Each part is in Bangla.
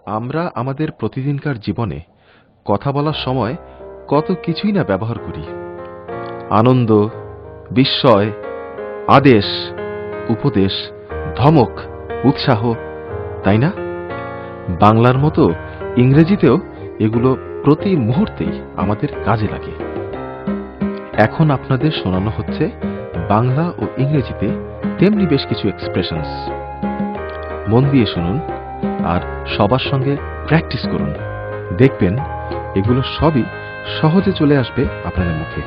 আমরা আমাদের প্রতিদিনকার জীবনে কথা বলার সময় কত কিছুই না ব্যবহার করি। আনন্দ, বিস্ময়, আদেশ, উপদেশ, ধমক, উৎসাহ, তাই না? বাংলার মতো ইংরেজিতেও এগুলো প্রতি মুহূর্তেই আমাদের কাজে লাগে। এখন আপনাদের শোনানো হচ্ছে বাংলা ও ইংরেজিতে তেমনি বেশ কিছু এক্সপ্রেশনস। মন দিয়ে শুনুন আর সবার সঙ্গে প্র্যাকটিস করুন। দেখবেন এগুলো সবই সহজে চলে আসবে আপনাদের মুখে।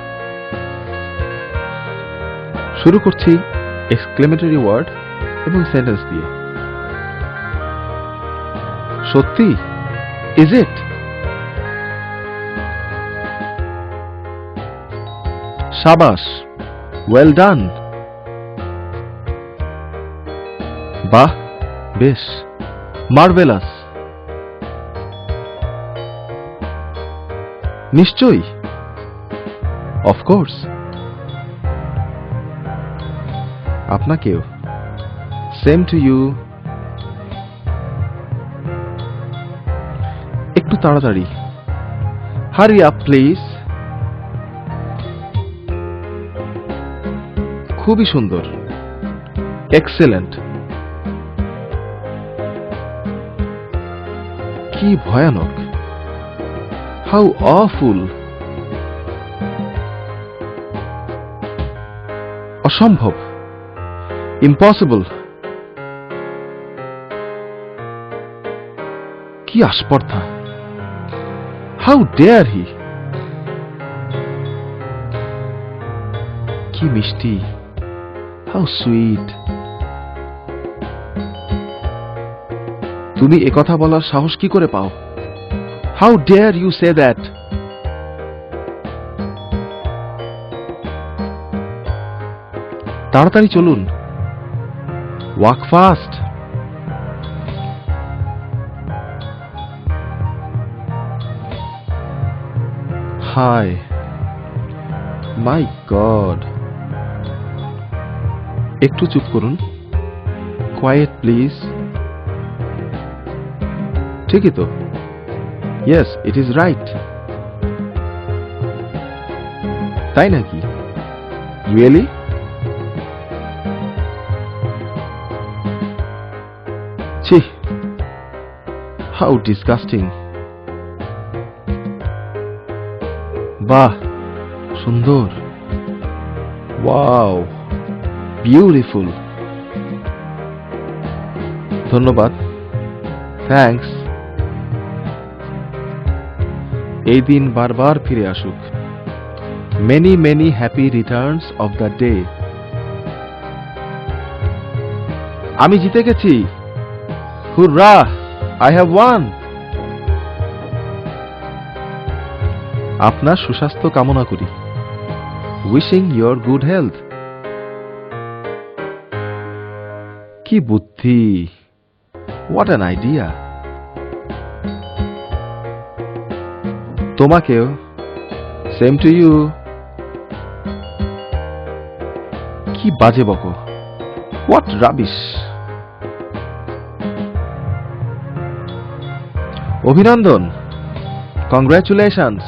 শুরু করছি এক্সক্লেমেটরি ওয়ার্ড এবং সেন্টেন্স দিয়ে। সত্যি? Is it? শাবাশ, ওয়েল ডান। বাহ, বেশ, মার্ভেলাস। নিশ্চয়ই, অফকোর্স। আপনাকেও, সেম টু ইউ। একটু তাড়াতাড়ি, হারি আপ প্লিজ। খুবই সুন্দর, এক্সেলেন্ট। কি ভয়ানক, হাউ অফুল। অসম্ভব, ইম্পসিবল। কি আস্পর্ধা, হাউ ডেয়ার হি। কি মিষ্টি, হাউ সুইট। তুমি একথা বলার সাহস কি করে পাও? How dare you say that. তাড়াতাড়ি চলুন, walk fast. Hi, my God. একটু চুপ করুন, কোয়াইট প্লিজ। ঠিকই তো, ইয়েস ইট ইজ রাইট। তাই নাকি? রিয়েলি? ছি, হাউ ডিসগাস্টিং। বাহ, সুন্দর, ওয়াও, বিউটিফুল। ধন্যবাদ, থ্যাঙ্কস। এই দিন বারবার ফিরে আসুক। Many many happy Returns of the day. আমি জিতে গেছি, হুররা, আই হ্যাভ ওয়ান। আপনার সুস্বাস্থ্য কামনা করি, উইশিং ইয়োর গুড হেলথ। কি বুদ্ধি, হোয়াট অ্যান আইডিয়া। তোমাকেও, সেম টু ইউ। কি বাজে বকো, হোয়াট রাবিশ। অভিনন্দন, কংগ্রাচুলেশনস।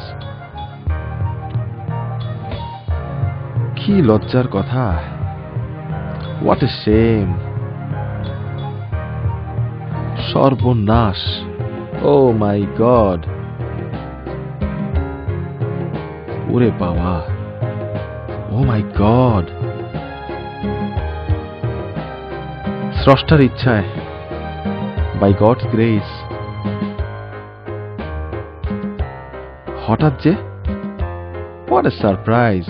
কি লজ্জার কথা, হোয়াট এ শেম। সর্বনাশ, ও মাই গড। ওরে বাবা, ও মাই গড। স্রষ্টার ইচ্ছায়, বাই গডস গ্রেস। হঠাৎ যে, হোয়াট এ সারপ্রাইজ।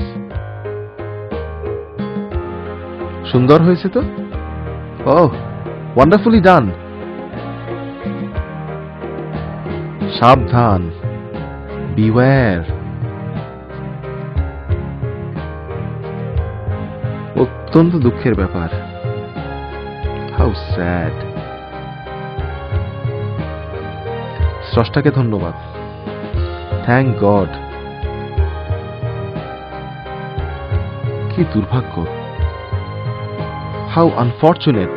সুন্দর হয়েছে তো? ওহ, ওয়ান্ডারফুলি ডান। সাবধান, বিওয়্যার। অত্যন্ত দুঃখের ব্যাপার, হাউ স্যাড। স্রষ্টাকে ধন্যবাদ, থ্যাংক গড। কি দুর্ভাগ্য, হাউ আনফর্চুনেট।